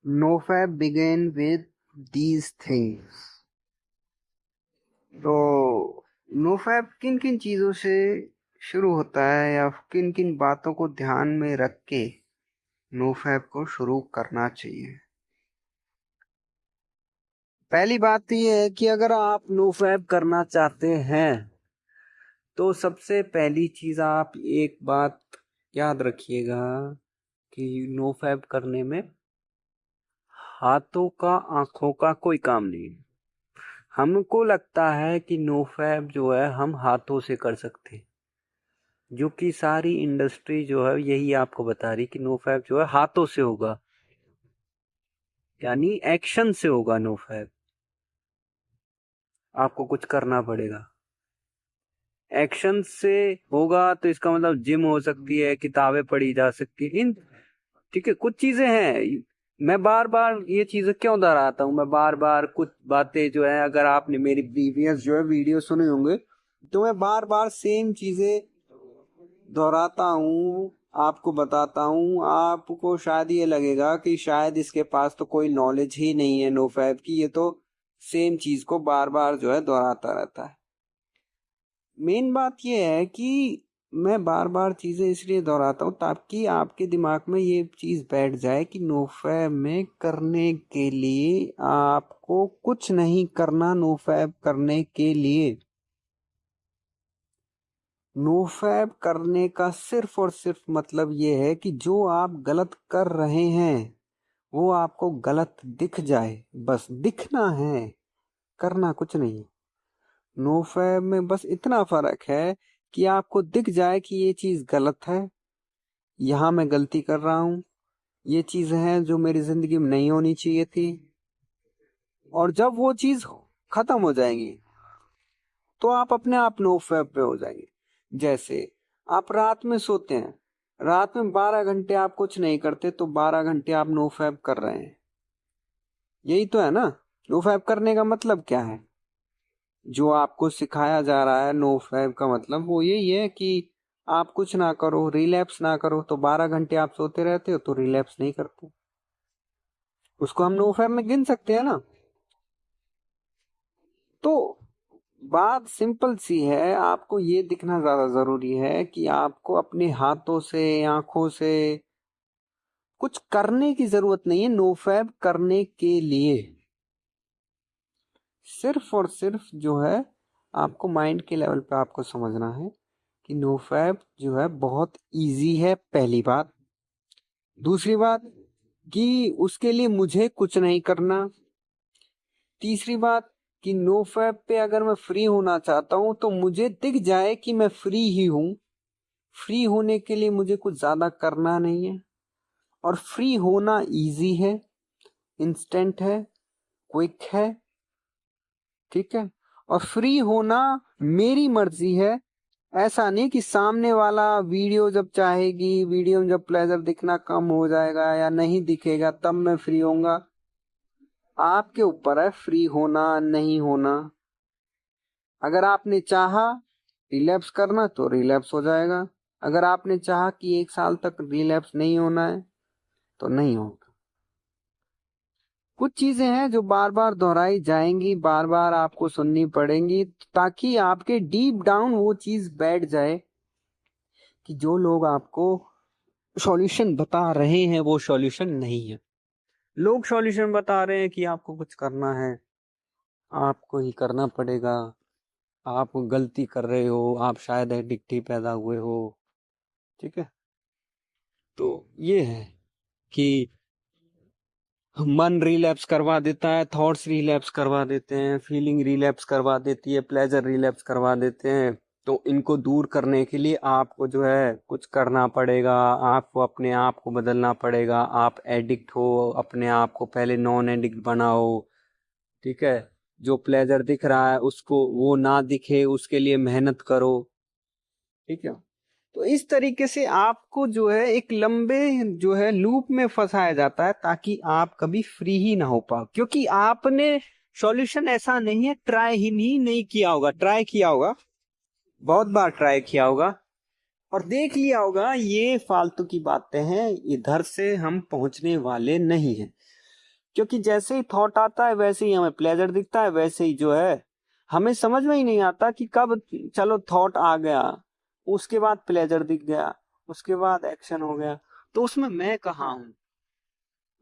NoFap began with these things. तो NoFap किन किन चीजों से शुरू होता है या किन किन बातों को ध्यान में रख के NoFap को शुरू करना चाहिए। पहली बात तो ये है कि अगर आप NoFap करना चाहते हैं तो सबसे पहली चीज आप एक बात याद रखिएगा कि NoFap करने में हाथों का आंखों का कोई काम नहीं है। हमको लगता है कि NoFap जो है हम हाथों से कर सकते हैं, जो कि सारी इंडस्ट्री जो है यही आपको बता रही कि NoFap जो है हाथों से होगा, यानी एक्शन से होगा। NoFap आपको कुछ करना पड़ेगा, एक्शन से होगा। तो इसका मतलब जिम हो सकती है, किताबें पढ़ी जा सकती है, इन ठीक है कुछ चीजें हैं। मैं बार बार ये चीजें क्यों दोहराता हूँ, मैं बार बार कुछ बातें जो है, अगर आपने मेरी प्रीवियस जो है वीडियो सुने होंगे तो मैं बार बार सेम चीजें दोहराता हूँ, आपको बताता हूँ। आपको शायद ये लगेगा कि शायद इसके पास तो कोई नॉलेज ही नहीं है NoFap की, ये तो सेम चीज को बार बार जो है दोहराता रहता है। मेन बात ये है कि मैं बार बार चीजें इसलिए दोहराता हूँ ताकि आपके दिमाग में ये चीज बैठ जाए कि NoFap में करने के लिए आपको कुछ नहीं करना। NoFap करने के लिए NoFap करने का सिर्फ और सिर्फ मतलब ये है कि जो आप गलत कर रहे हैं वो आपको गलत दिख जाए, बस दिखना है, करना कुछ नहीं। NoFap में बस इतना फर्क है कि आपको दिख जाए कि ये चीज गलत है, यहाँ मैं गलती कर रहा हूँ, ये चीजें हैं जो मेरी जिंदगी में नहीं होनी चाहिए थी। और जब वो चीज खत्म हो जाएंगी तो आप अपने आप NoFap पे हो जाएंगे। जैसे आप रात में सोते हैं, रात में 12 घंटे आप कुछ नहीं करते तो 12 घंटे आप NoFap कर रहे हैं, यही तो है ना। NoFap करने का मतलब क्या है, जो आपको सिखाया जा रहा है NoFap का मतलब वो यही है कि आप कुछ ना करो, रिलैप्स ना करो। तो 12 घंटे आप सोते रहते हो तो रिलैप्स नहीं करते, उसको हम NoFap में गिन सकते हैं ना। तो बात सिंपल सी है, आपको ये दिखना ज्यादा जरूरी है कि आपको अपने हाथों से, आंखों से कुछ करने की जरूरत नहीं है NoFap करने के लिए। सिर्फ और सिर्फ जो है आपको माइंड के लेवल पे आपको समझना है कि NoFap जो है बहुत इजी है, पहली बात। दूसरी बात कि उसके लिए मुझे कुछ नहीं करना। तीसरी बात कि NoFap पे अगर मैं फ्री होना चाहता हूं तो मुझे दिख जाए कि मैं फ्री ही हूं। फ्री होने के लिए मुझे कुछ ज्यादा करना नहीं है, और फ्री होना इजी है, इंस्टेंट है, क्विक है, ठीक है। और फ्री होना मेरी मर्जी है, ऐसा नहीं कि सामने वाला वीडियो जब चाहेगी, वीडियो में जब प्लेजर दिखना कम हो जाएगा या नहीं दिखेगा तब मैं फ्री होऊंगा। आपके ऊपर है फ्री होना नहीं होना। अगर आपने चाहा रिलैप्स करना तो रिलैप्स हो जाएगा, अगर आपने चाहा कि 1 साल तक रिलैप्स नहीं होना है तो नहीं होगा। कुछ चीजें हैं जो बार बार दोहराई जाएंगी, बार बार आपको सुननी पड़ेंगी, ताकि आपके डीप डाउन वो चीज बैठ जाए कि जो लोग आपको सॉल्यूशन बता रहे हैं वो सॉल्यूशन नहीं है। लोग सॉल्यूशन बता रहे हैं कि आपको कुछ करना है, आपको ही करना पड़ेगा, आप गलती कर रहे हो, आप शायद एडिक्ट ही पैदा हुए हो, ठीक है। तो ये है कि मन रिलैप्स करवा देता है, थॉट्स रिलैप्स करवा देते हैं, फीलिंग रिलैप्स करवा देती है, प्लेजर रिलैप्स करवा देते हैं। तो इनको दूर करने के लिए आपको जो है कुछ करना पड़ेगा, आपको अपने आप को बदलना पड़ेगा। आप एडिक्ट हो, अपने आप को पहले नॉन एडिक्ट बनाओ, ठीक है। जो प्लेजर दिख रहा है उसको वो ना दिखे, उसके लिए मेहनत करो, ठीक है। तो इस तरीके से आपको जो है एक लंबे जो है लूप में फंसाया जाता है ताकि आप कभी फ्री ही ना हो पाओ, क्योंकि आपने सॉल्यूशन ऐसा नहीं है ट्राई ही नहीं किया होगा, ट्राई किया होगा, बहुत बार ट्राई किया होगा और देख लिया होगा ये फालतू की बातें हैं, इधर से हम पहुंचने वाले नहीं हैं। क्योंकि जैसे ही थॉट आता है वैसे ही हमें प्लेजर दिखता है, वैसे ही जो है हमें समझ में ही नहीं आता कि कब चलो थॉट आ गया, उसके बाद प्लेजर दिख गया, उसके बाद एक्शन हो गया। तो उसमें मैं कहाँ हूं,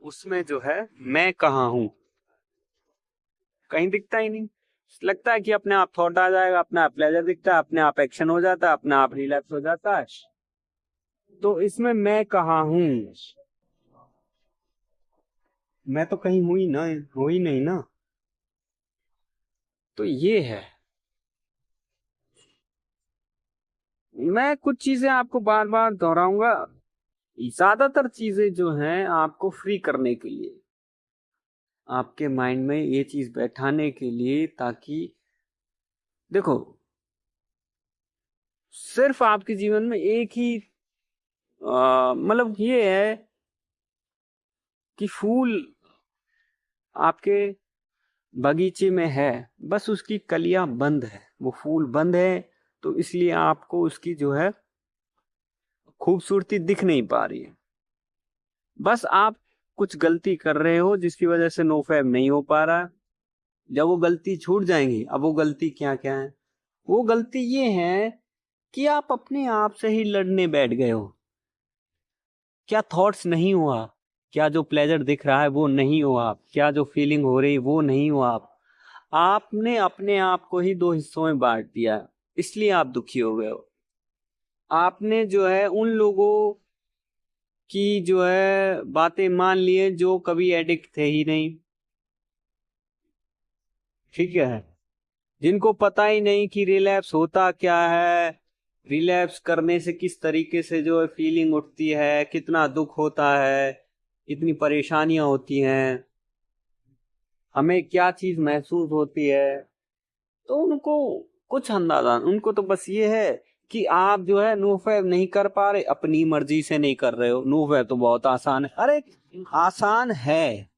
उसमें जो है मैं कहाँ हूं, कहीं दिखता ही नहीं। लगता है कि अपने आप थॉट आ जाएगा, अपने आप प्लेजर दिखता है, अपने आप एक्शन हो जाता है, अपने आप रिलैक्स हो जाता है। तो इसमें मैं कहाँ हूं, मैं तो कहीं हुई ना, हो ही नहीं ना। तो ये है, मैं कुछ चीजें आपको बार बार दोहराऊंगा। ज्यादातर चीजें जो हैं आपको फ्री करने के लिए, आपके माइंड में ये चीज बैठाने के लिए, ताकि देखो सिर्फ आपके जीवन में एक ही मतलब ये है कि फूल आपके बगीचे में है, बस उसकी कलियां बंद है, वो फूल बंद है, तो इसलिए आपको उसकी जो है खूबसूरती दिख नहीं पा रही है। बस आप कुछ गलती कर रहे हो जिसकी वजह से नो फैब नहीं हो पा रहा। जब वो गलती छूट जाएंगी, अब वो गलती क्या क्या है, वो गलती ये है कि आप अपने आप से ही लड़ने बैठ गए हो। क्या थॉट्स नहीं हुआ, क्या जो प्लेजर दिख रहा है वो नहीं हो आप, क्या जो फीलिंग हो रही वो नहीं हो आप। आपने अपने आप को ही दो हिस्सों में बांट दिया, इसलिए आप दुखी हो गए हो। आपने जो है उन लोगों की जो है बातें मान लिए जो कभी एडिक्ट थे ही नहीं, ठीक है, जिनको पता ही नहीं कि रिलैप्स होता क्या है, रिलैप्स करने से किस तरीके से जो है फीलिंग उठती है, कितना दुख होता है, कितनी परेशानियां होती हैं, हमें क्या चीज महसूस होती है। तो उनको कुछ अंदाजा, उनको तो बस ये है कि आप जो है नो फैब नहीं कर पा रहे, अपनी मर्जी से नहीं कर रहे हो। नो फैब तो बहुत आसान है, अरे आसान है,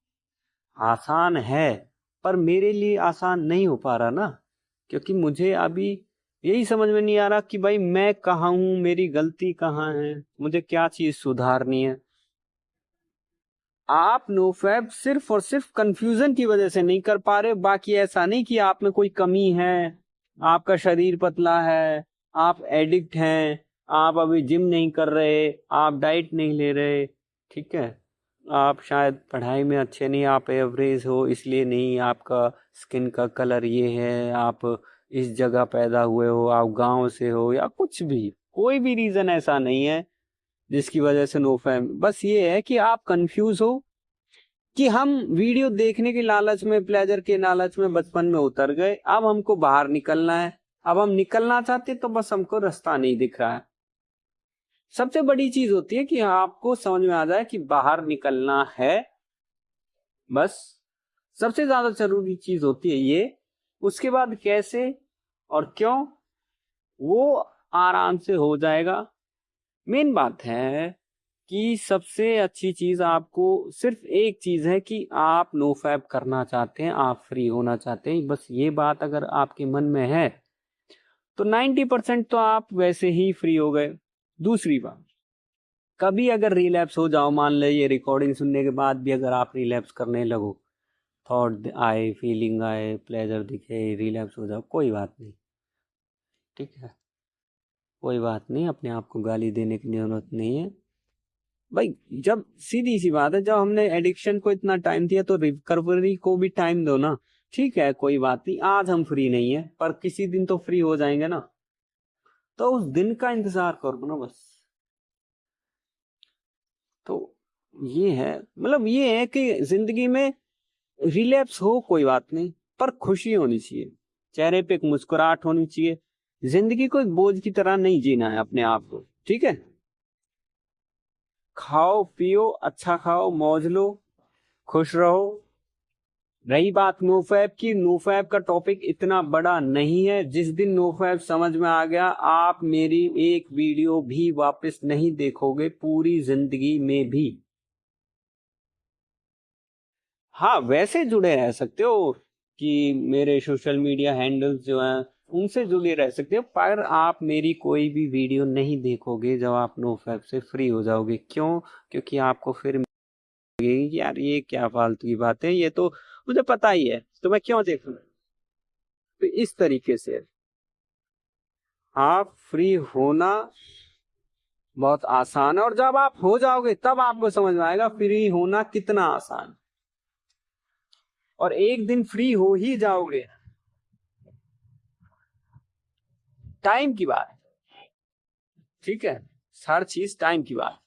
आसान है, पर मेरे लिए आसान नहीं हो पा रहा ना, क्योंकि मुझे अभी यही समझ में नहीं आ रहा कि भाई मैं कहाँ हूं, मेरी गलती कहाँ है, मुझे क्या चीज सुधारनी है। आप नोफैब सिर्फ और सिर्फ कंफ्यूजन की वजह से नहीं कर पा रहे, बाकी ऐसा नहीं कि आप में कोई कमी है, आपका शरीर पतला है, आप एडिक्ट हैं, आप अभी जिम नहीं कर रहे, आप डाइट नहीं ले रहे, ठीक है, आप शायद पढ़ाई में अच्छे नहीं, आप एवरेज हो इसलिए नहीं, आपका स्किन का कलर ये है, आप इस जगह पैदा हुए हो, आप गांव से हो, या कुछ भी, कोई भी रीजन ऐसा नहीं है जिसकी वजह से नो फैम। बस ये है कि आप कंफ्यूज हो कि हम वीडियो देखने के लालच में, प्लेजर के लालच में बचपन में उतर गए, अब हमको बाहर निकलना है। अब हम निकलना चाहते तो बस हमको रास्ता नहीं दिख रहा है। सबसे बड़ी चीज होती है कि आपको समझ में आ जाए कि बाहर निकलना है, बस सबसे ज्यादा जरूरी चीज होती है ये। उसके बाद कैसे और क्यों, वो आराम से हो जाएगा। मेन बात है कि सबसे अच्छी चीज आपको सिर्फ एक चीज है कि आप नो फैब करना चाहते हैं, आप फ्री होना चाहते हैं, बस ये बात अगर आपके मन में है तो 90% तो आप वैसे ही फ्री हो गए। दूसरी बात, कभी अगर रिलैप्स हो जाओ, मान ले ये रिकॉर्डिंग सुनने के बाद भी अगर आप रिलैप्स करने लगो, थॉट आए, फीलिंग आए, प्लेजर दिखे, रिलैप्स हो जाओ, कोई बात नहीं, ठीक है, कोई बात नहीं, अपने आप को गाली देने की जरूरत नहीं है भाई। जब सीधी सी बात है, जब हमने एडिक्शन को इतना टाइम दिया तो रिकवरी को भी टाइम दो ना। ठीक है, कोई बात नहीं, आज हम फ्री नहीं है पर किसी दिन तो फ्री हो जाएंगे ना, तो उस दिन का इंतजार करो ना बस। तो ये है, मतलब ये है कि जिंदगी में रिलैप्स हो कोई बात नहीं, पर खुशी होनी चाहिए, चेहरे पे एक मुस्कुराहट होनी चाहिए। जिंदगी को एक बोझ की तरह नहीं जीना है अपने आप को, ठीक है। खाओ पियो, अच्छा खाओ, मौज लो, खुश रहो। रही बात नोफैब की, नोफैब का टॉपिक इतना बड़ा नहीं है, जिस दिन नोफैब समझ में आ गया आप मेरी एक वीडियो भी वापस नहीं देखोगे पूरी जिंदगी में भी। हाँ, वैसे जुड़े रह सकते हो कि मेरे सोशल मीडिया हैंडल्स जो हैं उनसे जुड़े रह सकते हो, पर आप मेरी कोई भी वीडियो नहीं देखोगे जब आप नोफैब से फ्री हो जाओगे। क्यों? क्योंकि आपको फिर लगेगी कि यार ये क्या फालतू की बात है, ये तो मुझे पता ही है, तो मैं क्यों देखूं। तो इस तरीके से आप फ्री होना बहुत आसान है, और जब आप हो जाओगे तब आपको समझ में आएगा फ्री होना कितना आसान। और एक दिन फ्री हो ही जाओगे, टाइम की बात, ठीक है, हर चीज टाइम की बात।